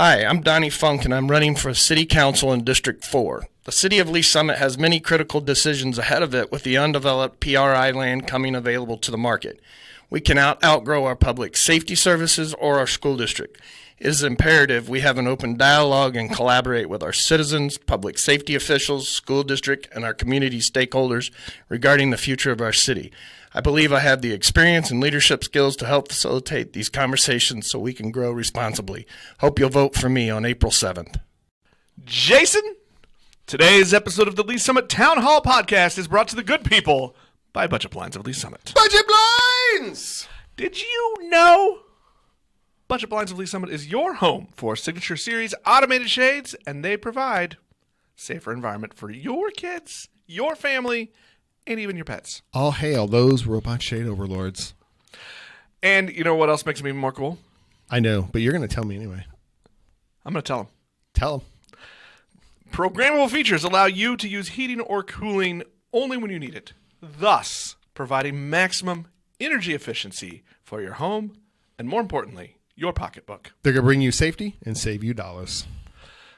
Hi, I'm Donnie Funk, and I'm running for City Council in District 4. The City of Lee Summit has many critical decisions ahead of it with the undeveloped PRI land coming available to the market. We can outgrow our public safety services or our school district. It is imperative we have an open dialogue and collaborate with our citizens, public safety officials, school district, and our community stakeholders regarding the future of our city. I believe I have the experience and leadership skills to help facilitate these conversations so we can grow responsibly. Hope you'll vote for me on April 7th. Jason, today's episode of the Lee Summit Town Hall Podcast is brought to the good people by Budget Blinds of Lee Summit. Budget Blinds! Did you know Budget Blinds of Lee Summit is your home for Signature Series automated shades, and they provide safer environment for your kids, your family, and even your pets. All hail those robot shade overlords. And you know what else makes them even more cool? I know, but you're going to tell me anyway. I'm going to tell them. Tell them. Programmable features allow you to use heating or cooling only when you need it, thus providing maximum energy efficiency for your home and, more importantly, your pocketbook. They're going to bring you safety and save you dollars.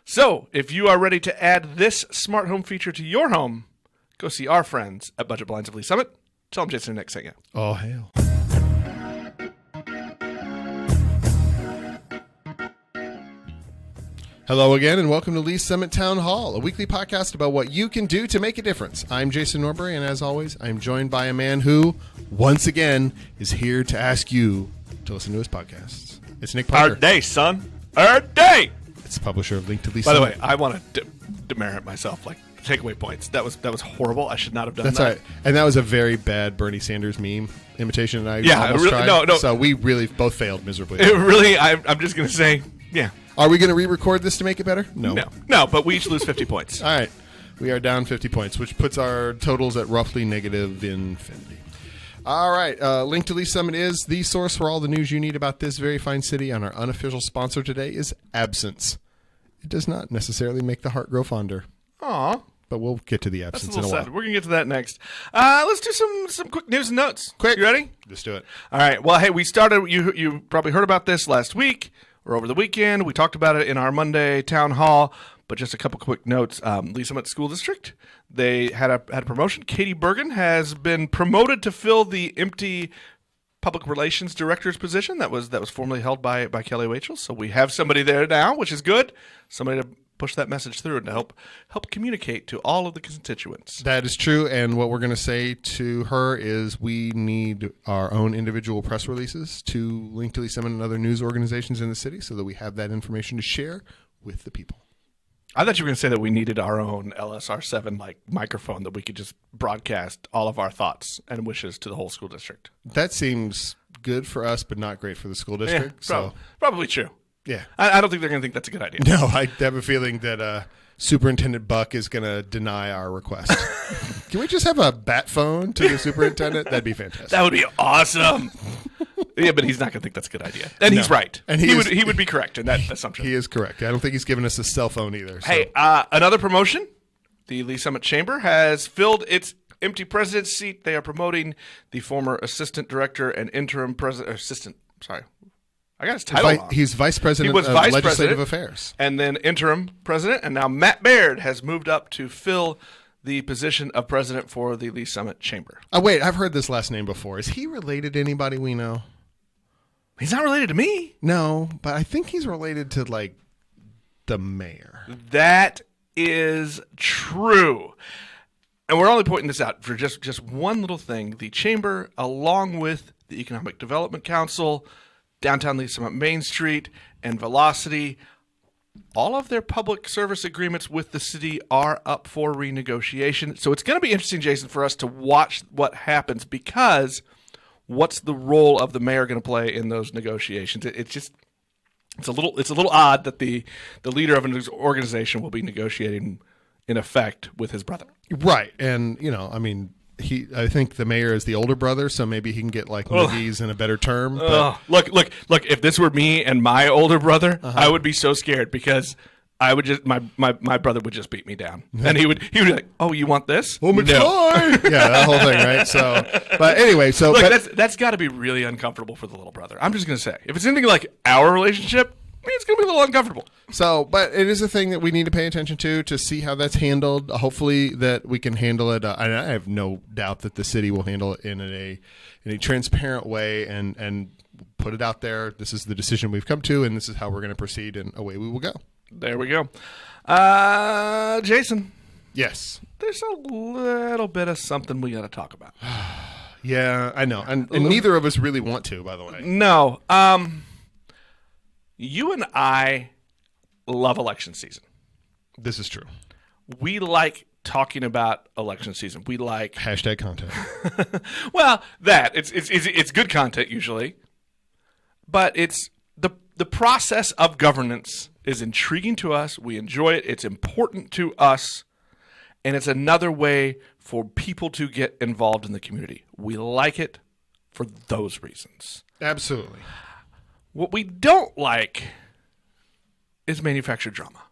So, if you are ready to add this smart home feature to your home, go see our friends at Budget Blinds of Lee Summit. Tell them Jason and Nick sent you. All hail. Hello again, and welcome to Lee Summit Town Hall, a weekly podcast about what you can do to make a difference. I'm Jason Norbury, and as always, I'm joined by a man who, once again, is here to ask you to listen to his podcasts. It's Nick Parker. Our day, son. Our day! It's the publisher of Link to Lee By the Summit. way, I want to demerit myself, take away points. That was horrible. I should not have done that. That's all right. And that was a very bad Bernie Sanders meme imitation that I almost really, tried. No. So we really both failed miserably. I'm just going to say, yeah. Are we going to re-record this to make it better? No, but we each lose 50 points. All right. We are down 50 points, which puts our totals at roughly negative infinity. All right. Link to Lee Summit is the source for all the news you need about this very fine city, and our unofficial sponsor today is absence. It does not necessarily make the heart grow fonder. Aw. But we'll get to the That's absence a in a little while. sad. We're going to get to that next. Let's do some quick news and notes. Quick. You ready? Let's do it. All right. Well, hey, we started, you probably heard about this last week or over the weekend. We talked about it in our Monday town hall, but just a couple quick notes. Lee Summit School District, they had a promotion. Katie Bergen has been promoted to fill the empty public relations director's position that was formerly held by Kelly Wachel. So we have somebody there now, which is good. Somebody to push that message through and to help communicate to all of the constituents. That is true, and what we're going to say to her is we need our own individual press releases to Link to Lee Summit and other news organizations in the city so that we have that information to share with the people. I thought you were going to say that we needed our own LSR7 microphone that we could just broadcast all of our thoughts and wishes to the whole school district. That seems good for us, but not great for the school district. Probably true. Yeah. I don't think they're going to think that's a good idea. No, I have a feeling that Superintendent Buck is going to deny our request. Can we just have a bat phone to the superintendent? That'd be fantastic. That would be awesome. Yeah, but he's not going to think that's a good idea. And he's right. And he would be correct in that assumption. He is correct. I don't think he's given us a cell phone either. So. Hey, another promotion. The Lee Summit Chamber has filled its empty president's seat. They are promoting the former assistant director and interim president. I got his title wrong. He's vice president of legislative affairs. And then interim president. And now Matt Baird has moved up to fill the position of president for the Lee Summit Chamber. Oh, wait. I've heard this last name before. Is he related to anybody we know? He's not related to me. No, but I think he's related to, the mayor. That is true. And we're only pointing this out for just one little thing. The chamber, along with the Economic Development Council, Downtown Lee Summit Main Street, and Velocity, all of their public service agreements with the city are up for renegotiation. So it's going to be interesting, Jason, for us to watch what happens, because what's the role of the mayor going to play in those negotiations? It's a little odd that the leader of an organization will be negotiating in effect with his brother. Right. And, I think the mayor is the older brother, so maybe he can get McGee's in a better term. But... Look! If this were me and my older brother, I would be so scared because I would just my brother would just beat me down, and he would be like, "Oh, you want this? Oh, McFly!" No. Yeah, that whole thing, right? So, but anyway, that's got to be really uncomfortable for the little brother. I'm just gonna say, if it's anything like our relationship, it's going to be a little uncomfortable. So, but it is a thing that we need to pay attention to see how that's handled. Hopefully that we can handle it. And I have no doubt that the city will handle it in a transparent way and put it out there. This is the decision we've come to, and this is how we're going to proceed, and away we will go. There we go. Jason. Yes. There's a little bit of something we got to talk about. Yeah, I know. And neither of us really want to, by the way. No. You and I love election season. This is true. We like talking about election season. We like hashtag content. Well, it's good content usually, but it's the process of governance is intriguing to us. We enjoy it. It's important to us, and it's another way for people to get involved in the community. We like it for those reasons. Absolutely. What we don't like is manufactured drama.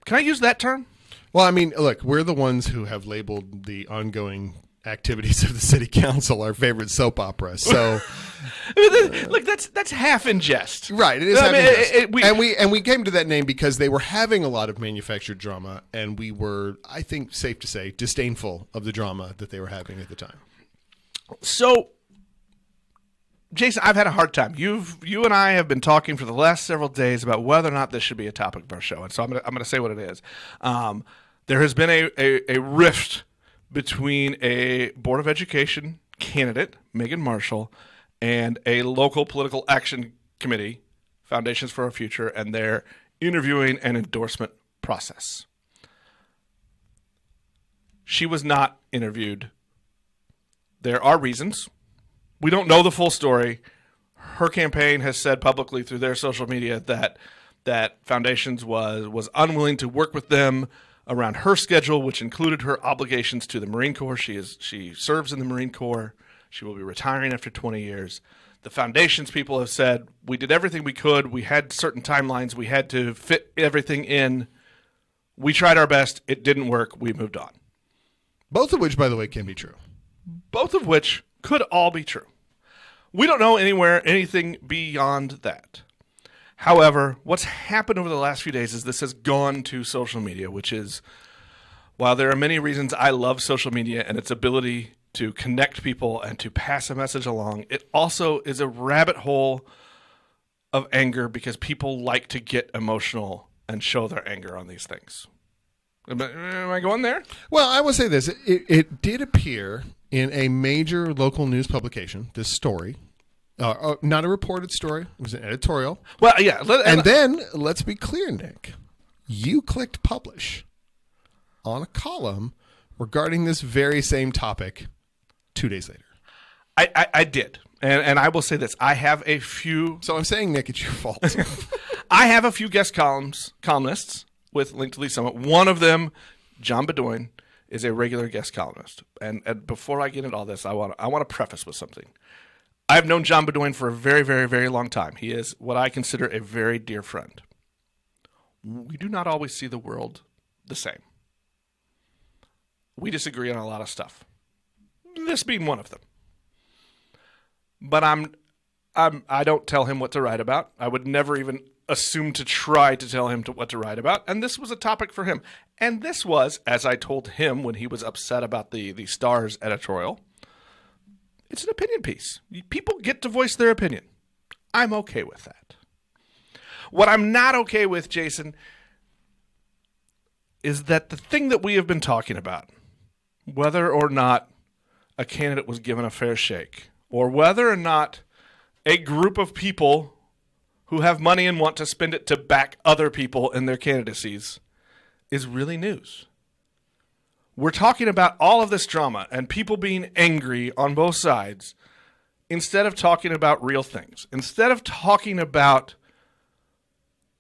Can I use that term? Well, I mean, look, we're the ones who have labeled the ongoing activities of the city council our favorite soap opera. So, look, that's half in jest, right? It is half in jest. And we came to that name because they were having a lot of manufactured drama, and we were, I think, safe to say, disdainful of the drama that they were having at the time. So, Jason, I've had a hard time. You and I have been talking for the last several days about whether or not this should be a topic of our show, and so I'm gonna say what it is. There has been a rift between a Board of Education candidate, Megan Marshall, and a local political action committee, Foundations for Our Future, and their interviewing and endorsement process. She was not interviewed. There are reasons. We don't know the full story. Her campaign has said publicly through their social media that Foundations was unwilling to work with them around her schedule, which included her obligations to the Marine Corps. She serves in the Marine Corps. She will be retiring after 20 years. The Foundations people have said, we did everything we could. We had certain timelines. We had to fit everything in. We tried our best. It didn't work. We moved on. Both of which, by the way, can be true. Both of which could all be true. We don't know anything beyond that. However, what's happened over the last few days is this has gone to social media, which is, while there are many reasons I love social media and its ability to connect people and to pass a message along, it also is a rabbit hole of anger because people like to get emotional and show their anger on these things. Am I going there? Well, I will say this. It did appear in a major local news publication, this story. Not a reported story. It was an editorial. Well, yeah. And then, let's be clear, Nick. You clicked publish on a column regarding this very same topic 2 days later. I did. And I will say this. I have a few... So I'm saying, Nick, it's your fault. I have a few guest columnists with Link to Lee Summit. One of them, John Bedoin, is a regular guest columnist. And before I get into all this, I want to preface with something. I've known John Bedoin for a very, very, very long time. He is what I consider a very dear friend. We do not always see the world the same. We disagree on a lot of stuff. This being one of them. But I don't tell him what to write about. I would never even assume to try to tell him what to write about. And this was a topic for him. And this was, as I told him when he was upset about the Stars editorial, it's an opinion piece. People get to voice their opinion. I'm okay with that. What I'm not okay with, Jason, is that the thing that we have been talking about, whether or not a candidate was given a fair shake, or whether or not a group of people who have money and want to spend it to back other people in their candidacies, is really news. We're talking about all of this drama and people being angry on both sides instead of talking about real things, instead of talking about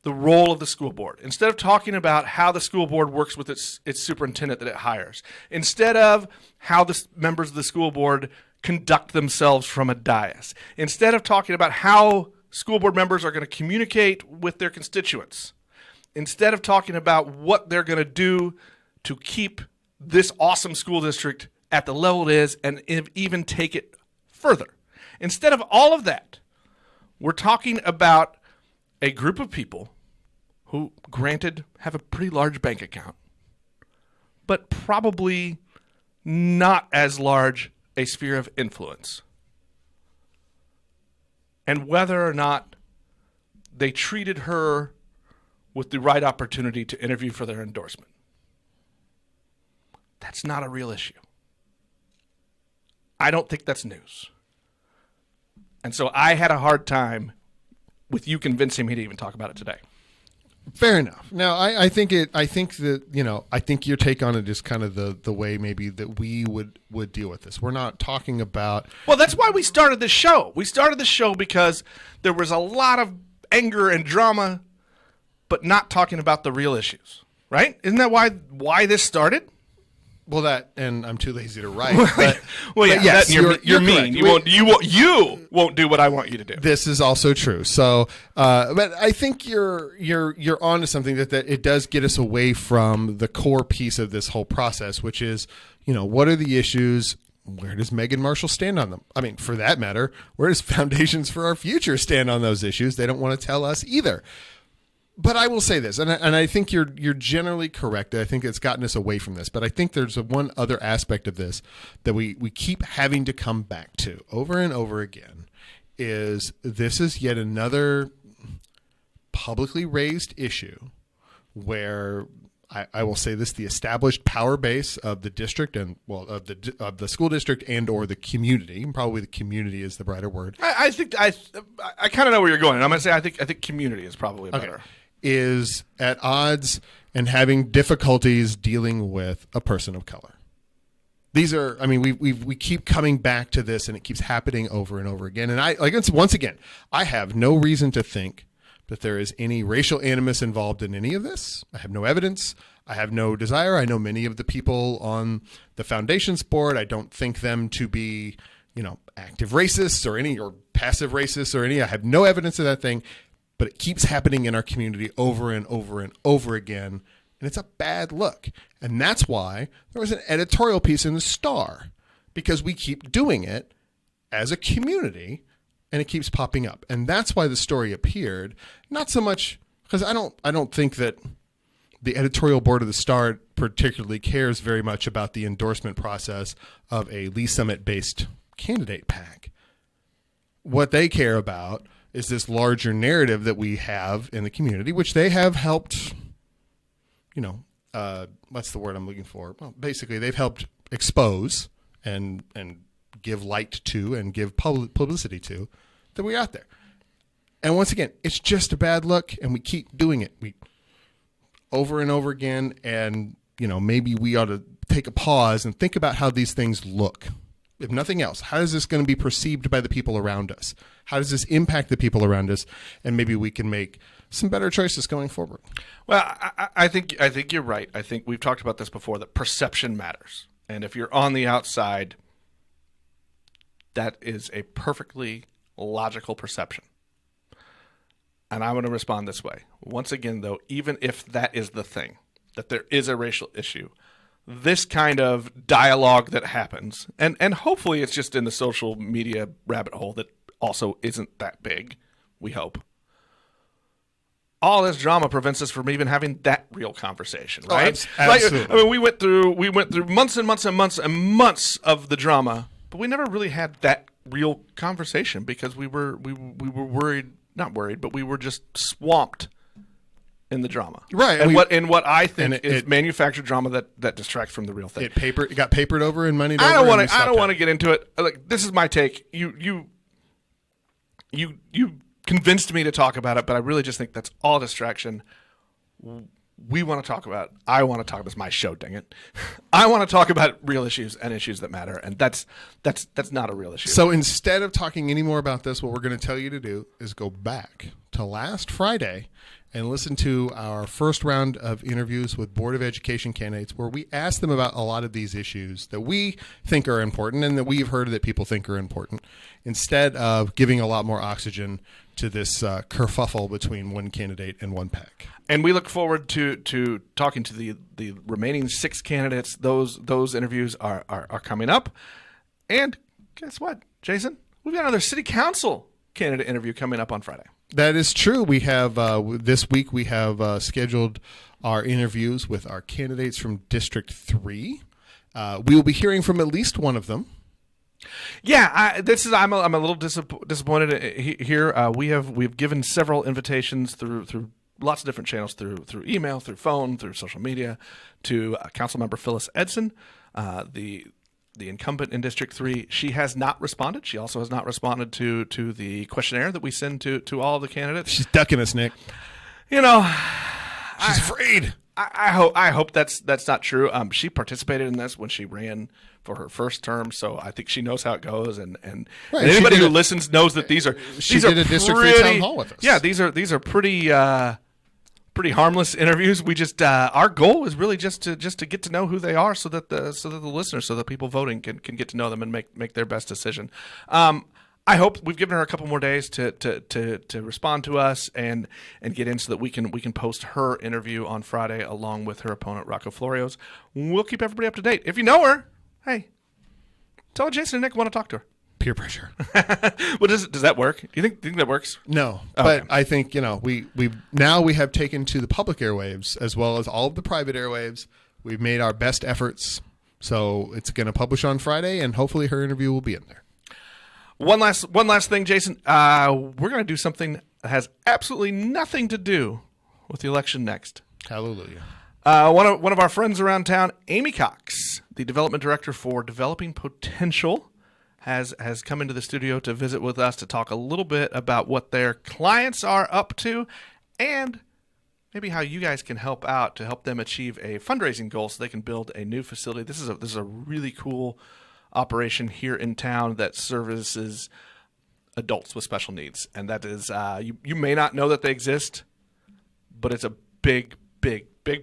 the role of the school board, instead of talking about how the school board works with its superintendent that it hires, instead of how the members of the school board conduct themselves from a dais, instead of talking about how school board members are going to communicate with their constituents, instead of talking about what they're going to do to keep this awesome school district at the level it is and even take it further. Instead of all of that, we're talking about a group of people who, granted, have a pretty large bank account, but probably not as large a sphere of influence. And whether or not they treated her with the right opportunity to interview for their endorsement. That's not a real issue. I don't think that's news. And so I had a hard time with you convincing me to even talk about it today. Fair enough. Now, I think your take on it is kind of the way maybe that we would deal with this. We're not talking about. Well, that's why we started this show. We started the show because there was a lot of anger and drama, but not talking about the real issues, right? Isn't that why this started? Well, that, and I'm too lazy to write. But, well, yeah, but yes, you're mean. You won't do what I want you to do. This is also true. So, but I think you're onto something that it does get us away from the core piece of this whole process, which is, what are the issues? Where does Meghan Marshall stand on them? I mean, for that matter, where does Foundations for Our Future stand on those issues? They don't want to tell us either. But I will say this, and I think you're generally correct. I think it's gotten us away from this. But I think there's one other aspect of this that we keep having to come back to over and over again, is this is yet another publicly raised issue where I will say this: the established power base of the district of the school district and or the community. Probably the community is the brighter word. I think I kind of know where you're going. And I'm going to say I think community is probably better. Okay. Is at odds and having difficulties dealing with a person of color. These are, we keep coming back to this, and it keeps happening over and over again. And once again, I have no reason to think that there is any racial animus involved in any of this. I have no evidence. I have no desire. I know many of the people on the Foundations board. I don't think them to be, active racists or passive racists or any. I have no evidence of that thing. But it keeps happening in our community over and over and over again, and it's a bad look. And that's why there was an editorial piece in the Star, because we keep doing it as a community, and it keeps popping up. And that's why the story appeared, not so much because I don't think that the editorial board of the Star particularly cares very much about the endorsement process of a Lee Summit-based candidate PAC. What they care about is this larger narrative that we have in the community, which they have helped, what's the word I'm looking for? Well, basically, they've helped expose and give light to and give publicity to that we're out there. And once again, it's just a bad look, and we keep doing it. We over and over again, and, maybe we ought to take a pause and think about how these things look. If nothing else, how is this going to be perceived by the people around us? How does this impact the people around us? And maybe we can make some better choices going forward. Well, I think you're right. I think we've talked about this before, that perception matters. And if you're on the outside, that is a perfectly logical perception. And I'm going to respond this way. Once again, though, even if that is the thing, that there is a racial issue, this kind of dialogue that happens, and hopefully it's just in the social media rabbit hole that also isn't that big, we hope. All this drama prevents us from even having that real conversation, right? Oh, absolutely. We went through months and months and months and months of the drama, but we never really had that real conversation because we were worried, not worried, but we were just swamped in the drama, right? And what I think is manufactured drama that distracts from the real thing. It got papered over and moneyed over. I don't want to get into it. Like, this is my take. You convinced me to talk about it, but I really just think that's all distraction. We want to talk about. I want to talk about. It's my show, dang it. I want to talk about real issues and issues that matter, and that's not a real issue. So instead of talking any more about this, what we're going to tell you to do is go back to last Friday and listen to our first round of interviews with Board of Education candidates, where we asked them about a lot of these issues that we think are important and that we've heard that people think are important, instead of giving a lot more oxygen to this kerfuffle between one candidate and one PAC. And we look forward to talking to the remaining 6 candidates. Those interviews are coming up. And guess what, Jason? We've got another city council candidate interview coming up on Friday. That is true. We have this week we have scheduled our interviews with our candidates from District 3. We will be hearing from at least one of them. Yeah, I'm a little disappointed here. We've given several invitations through lots of different channels, through email, through phone, through social media, to Councilmember Phyllis Edson, the incumbent in District 3. She has not responded. She also has not responded to the questionnaire that we send to all of the candidates. She's ducking us, Nick. You know, she's afraid. I hope that's not true. She participated in this when she ran for her first term, so I think she knows how it goes. And Right, anybody who listens knows that these are a District 3 town hall with us. Yeah, these are pretty harmless interviews. We just our goal is really just to get to know who they are, so that the listeners, so that people voting can get to know them and make their best decision. I hope we've given her a couple more days to respond to us and get in, so that we can post her interview on Friday along with her opponent Rocco Florio's. We'll keep everybody up to date. If you know her, hey, tell Jason and Nick want to talk to her. Peer pressure. Well, does that work? Do you think that works? No, Oh, but okay. I think we have taken to the public airwaves as well as all of the private airwaves. We've made our best efforts, so it's going to publish on Friday, and hopefully her interview will be in there. One last thing, Jason. We're going to do something that has absolutely nothing to do with the election next. Hallelujah. One of our friends around town, Amy Cox, the development director for Developing Potential, has come into the studio to visit with us to talk a little bit about what their clients are up to, and maybe how you guys can help out to help them achieve a fundraising goal so they can build a new facility. This is a really cool operation here in town that services adults with special needs, and that is you may not know that they exist, but it's a big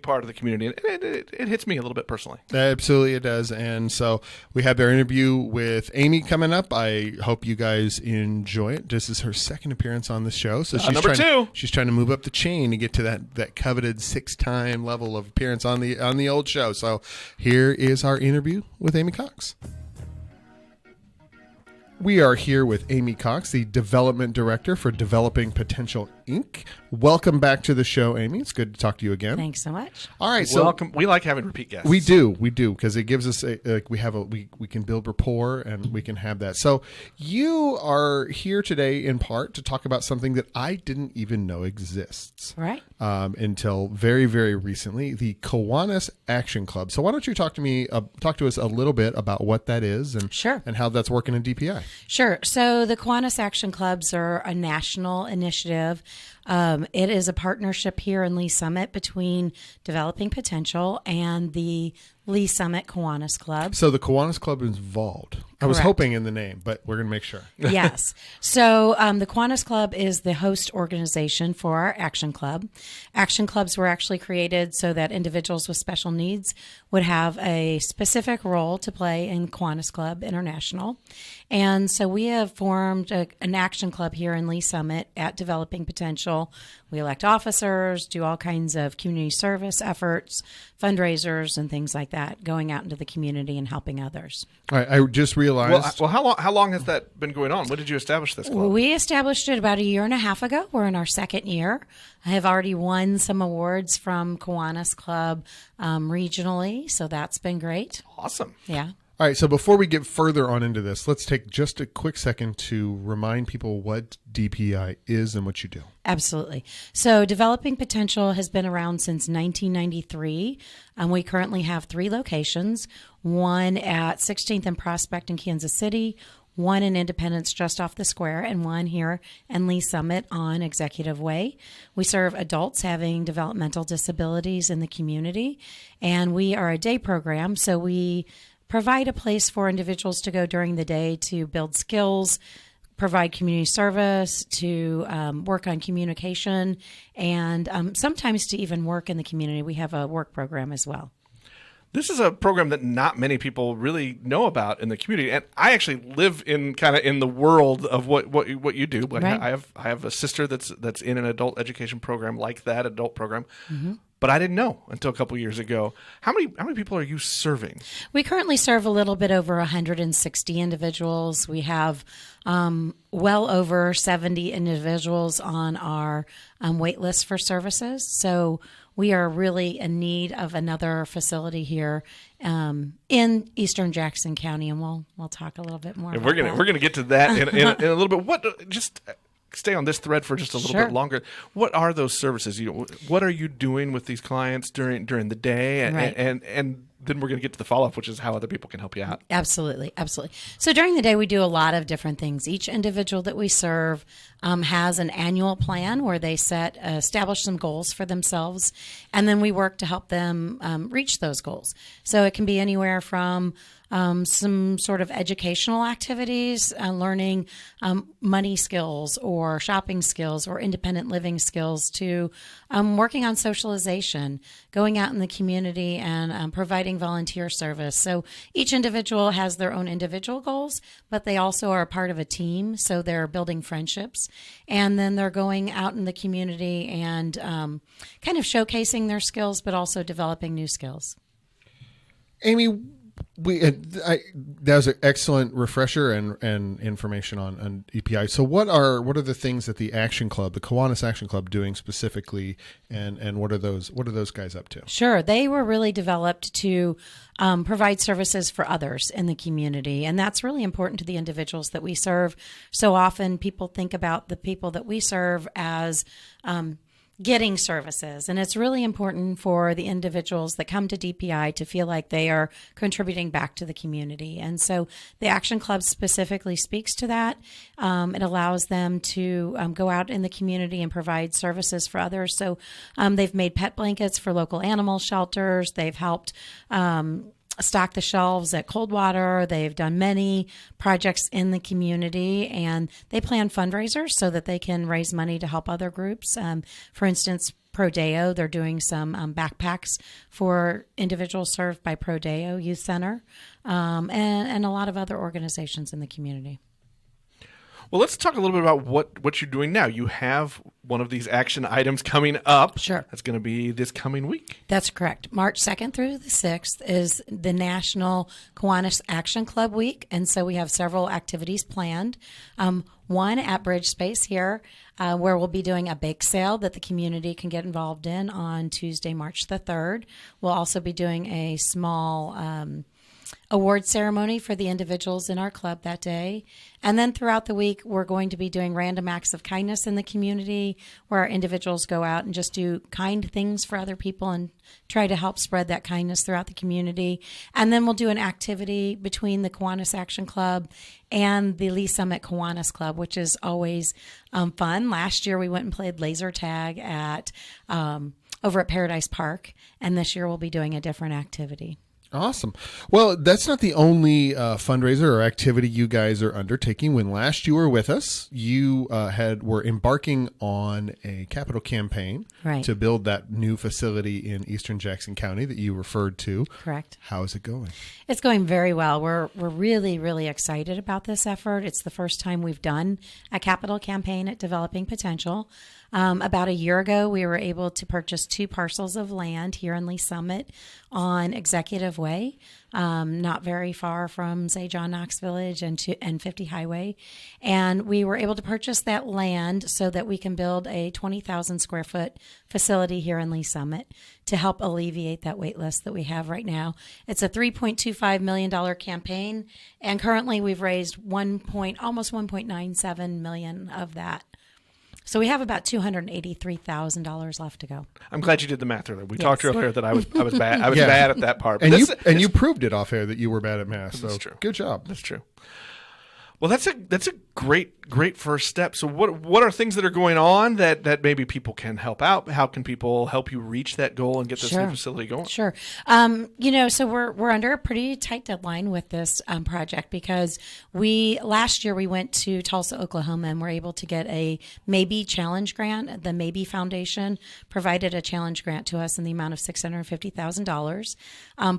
part of the community, and it hits me a little bit personally. Absolutely, it does. And so we have our interview with Amy coming up. I hope you guys enjoy it. This is her second appearance on the show, so she's number 2. She's trying to move up the chain to get to that coveted 6-time level of appearance on the old show. So here is our interview with Amy Cox. We are here with Amy Cox, the Development Director for Developing Potential, Inc. Welcome back to the show, Amy. It's good to talk to you again. Thanks so much. All right, so Welcome. We like having repeat guests. we do, because it gives us we can build rapport, and we can have that. So you are here today in part to talk about something that I didn't even know exists. Right. Until very, very recently, the Kiwanis Action Club. So why don't you talk to us a little bit about what that is, and Sure. and how that's working in DPI. Sure. So the Kiwanis Action Clubs are a national initiative. It is a partnership here in Lee Summit between Developing Potential and the Lee Summit Kiwanis Club. So the Kiwanis Club is involved. I was Correct. hoping in the name, but we're going to make sure. Yes. So the Kiwanis Club is the host organization for our Action Club. Action Clubs were actually created so that individuals with special needs would have a specific role to play in Kiwanis Club International. And so we have formed an Action Club here in Lee Summit at Developing Potential. We elect officers, do all kinds of community service efforts, fundraisers, and things like that, going out into the community and helping others. All right, I just realized. Well, how long has that been going on? When did you establish this club? We established it about 1.5 years ago. We're in our second year. I have already won some awards from Kiwanis Club regionally, so that's been great. Awesome. Yeah. All right, so before we get further on into this, let's take just a quick second to remind people what DPI is and what you do. Absolutely. So Developing Potential has been around since 1993. We currently have 3 locations, one at 16th and Prospect in Kansas City, one in Independence just off the square, and one here in Lee Summit on Executive Way. We serve adults having developmental disabilities in the community, and we are a day program, so we provide a place for individuals to go during the day to build skills, provide community service, to work on communication, and sometimes to even work in the community. We have a work program as well. This is a program that not many people really know about in the community, and I actually live in the world of what you do. Like Right. I have a sister that's in an adult education program like that adult program. Mm-hmm. but I didn't know until a couple years ago. How many people are you serving? We currently serve a little bit over 160 individuals. We have well over 70 individuals on our wait list for services. So we are really in need of another facility here in Eastern Jackson County, and we'll talk a little bit more. And about we're gonna get to that in a little bit. Just stay on this thread for just a little Sure. bit longer. What are those services? What are you doing with these clients during the day? And, Right. and then we're going to get to the follow-up, which is how other people can help you out. Absolutely. So during the day, we do a lot of different things. Each individual that we serve has an annual plan where they establish some goals for themselves, and then we work to help them reach those goals. So it can be anywhere from some sort of educational activities, learning money skills or shopping skills or independent living skills, to working on socialization, going out in the community and providing volunteer service. So each individual has their own individual goals, but they also are a part of a team. So they're building friendships, and then they're going out in the community and kind of showcasing their skills, but also developing new skills. Amy, that was an excellent refresher and information on EPI. So what are the things that the Action Club, the Kiwanis Action Club, doing specifically, and what are those guys up to? Sure. They were really developed to provide services for others in the community. And that's really important to the individuals that we serve. So often people think about the people that we serve as getting services. And it's really important for the individuals that come to DPI to feel like they are contributing back to the community. And so the Action Club specifically speaks to that. It allows them to go out in the community and provide services for others. So they've made pet blankets for local animal shelters. They've helped stock the shelves at Coldwater. They've done many projects in the community, and they plan fundraisers so that they can raise money to help other groups. For instance, Prodeo, they're doing some backpacks for individuals served by Prodeo Youth Center, and a lot of other organizations in the community. Well, let's talk a little bit about what you're doing now. You have one of these action items coming up. Sure. That's going to be this coming week. That's correct. March 2nd through the 6th is the National Kiwanis Action Club Week, and so we have several activities planned. One at Bridge Space here, where we'll be doing a bake sale that the community can get involved in on Tuesday, March the 3rd. We'll also be doing a small award ceremony for the individuals in our club that day. And then throughout the week, we're going to be doing random acts of kindness in the community, where our individuals go out and just do kind things for other people and try to help spread that kindness throughout the community. And then we'll do an activity between the Kiwanis Action Club and the Lee Summit Kiwanis Club, which is always fun. Last year, we went and played laser tag at over at Paradise Park, and this year we'll be doing a different activity. Awesome. Well, that's not the only fundraiser or activity you guys are undertaking. When last you were with us, you were embarking on a capital campaign to build that new facility in Eastern Jackson County that you referred to. Correct. How is it going? It's going very well. We're really, really excited about this effort. It's the first time we've done a capital campaign at Developing Potential. About a year ago, we were able to purchase 2 parcels of land here in Lee Summit on Executive Way, not very far from, say, John Knox Village and 50 Highway. And we were able to purchase that land so that we can build a 20,000 square foot facility here in Lee Summit to help alleviate that wait list that we have right now. It's a $3.25 million campaign, and currently we've raised almost $1.97 million of that. So we have about $283,000 left to go. I'm glad you did the math earlier. We talked earlier that I was bad. I was bad at that part. And you proved it off air that you were bad at math. So That's true. Good job. That's true. Well, that's a great first step. So what are things that are going on that maybe people can help out? How can people help you reach that goal and get this new facility going? Sure. So we're under a pretty tight deadline with this project, because last year we went to Tulsa, Oklahoma, and were able to get a Maybe Challenge grant. The Maybe Foundation provided a challenge grant to us in the amount of $650,000.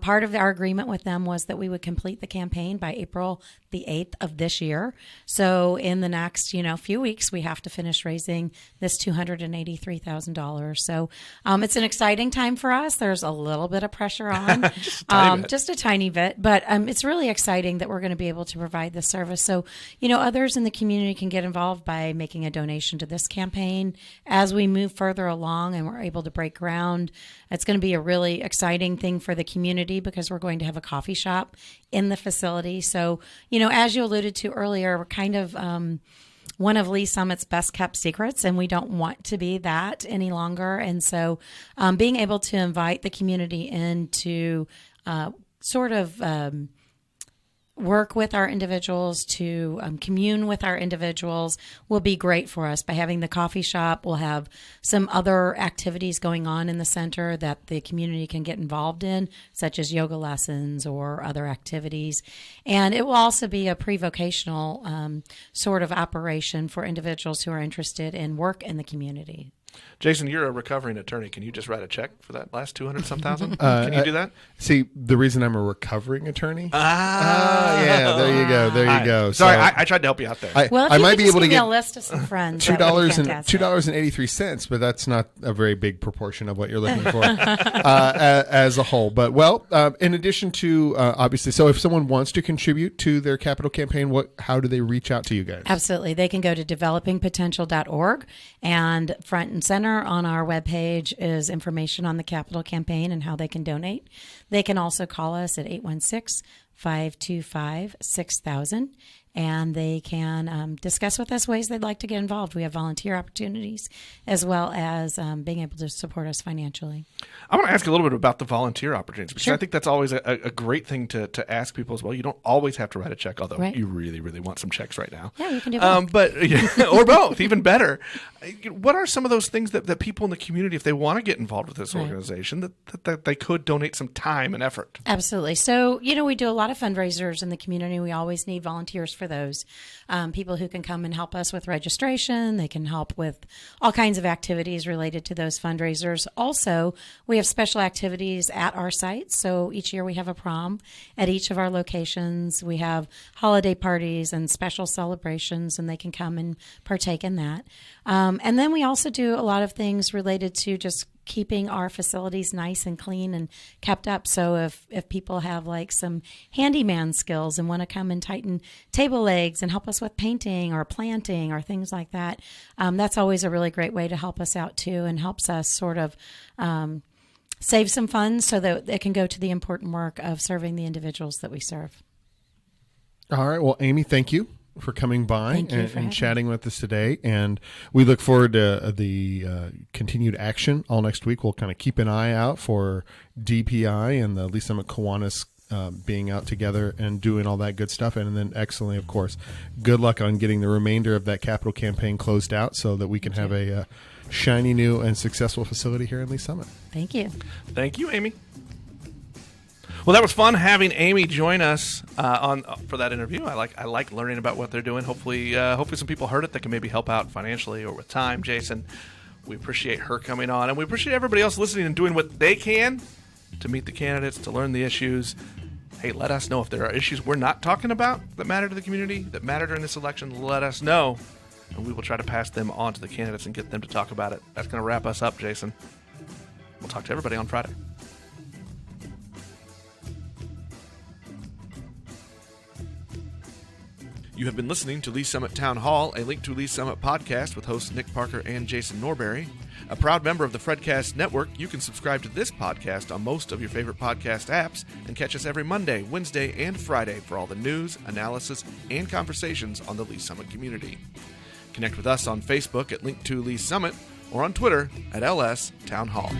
Part of our agreement with them was that we would complete the campaign by April the 8th of this year. So in the next, few weeks, we have to finish raising this $283,000. So it's an exciting time for us. There's a little bit of pressure on, just a tiny bit, but it's really exciting that we're going to be able to provide this service. So, others in the community can get involved by making a donation to this campaign. As we move further along and we're able to break ground, it's going to be a really exciting thing for the community because we're going to have a coffee shop in the facility. So, as you alluded to earlier, we're kind of one of Lee Summit's best kept secrets, and we don't want to be that any longer. And so being able to invite the community in to sort of work with our individuals, to commune with our individuals will be great for us. By having the coffee shop, we'll have some other activities going on in the center that the community can get involved in, such as yoga lessons or other activities. And it will also be a pre-vocational sort of operation for individuals who are interested in work in the community. Jason, you're a recovering attorney. Can you just write a check for that last 200-some thousand? Can you do that? See, the reason I'm a recovering attorney. Yeah, there you go. Sorry, I tried to help you out there. Well, if you might be able to get a list of some friends, $2.83, but that's not a very big proportion of what you're looking for as a whole. But in addition to obviously, so if someone wants to contribute to their capital campaign, how do they reach out to you guys? Absolutely, they can go to developingpotential.org, and front and center on our webpage is information on the capital campaign and how they can donate. They can also call us at 816-525-6000, and they can discuss with us ways they'd like to get involved. We have volunteer opportunities as well as being able to support us financially. I want to ask a little bit about the volunteer opportunities, because I think that's always a great thing to ask people as well. You don't always have to write a check, although you really, really want some checks right now. Yeah, you can do both. Or both, even better. What are some of those things that people in the community, if they want to get involved with this organization, that they could donate some time and effort? Absolutely. So, we do a lot of fundraisers in the community. We always need volunteers for those. People who can come and help us with registration. They can help with all kinds of activities related to those fundraisers. Also, we have special activities at our sites. So each year we have a prom at each of our locations. We have holiday parties and special celebrations, and they can come and partake in that. And then we also do a lot of things related to just keeping our facilities nice and clean and kept up. So if people have like some handyman skills and want to come and tighten table legs and help us with painting or planting or things like that, that's always a really great way to help us out too, and helps us sort of save some funds so that it can go to the important work of serving the individuals that we serve. All right. Well, Amy, thank you for coming by and chatting with us today. And we look forward to the continued action all next week. We'll kind of keep an eye out for DPI and the Lee Summit Kiwanis being out together and doing all that good stuff. And then excellently, of course, good luck on getting the remainder of that capital campaign closed out so that we can have a shiny new and successful facility here in Lee Summit. Thank you. Thank you, Amy. Well, that was fun having Amy join us for that interview. I like learning about what they're doing. Hopefully some people heard it that can maybe help out financially or with time. Jason, we appreciate her coming on, and we appreciate everybody else listening and doing what they can to meet the candidates, to learn the issues. Hey, let us know if there are issues we're not talking about that matter to the community, that matter during this election. Let us know, and we will try to pass them on to the candidates and get them to talk about it. That's going to wrap us up, Jason. We'll talk to everybody on Friday. You have been listening to Lee Summit Town Hall, a Link to Lee Summit podcast with hosts Nick Parker and Jason Norberry. A proud member of the Fredcast Network, you can subscribe to this podcast on most of your favorite podcast apps and catch us every Monday, Wednesday, and Friday for all the news, analysis, and conversations on the Lee Summit community. Connect with us on Facebook at Link to Lee Summit or on Twitter at LS Town Hall.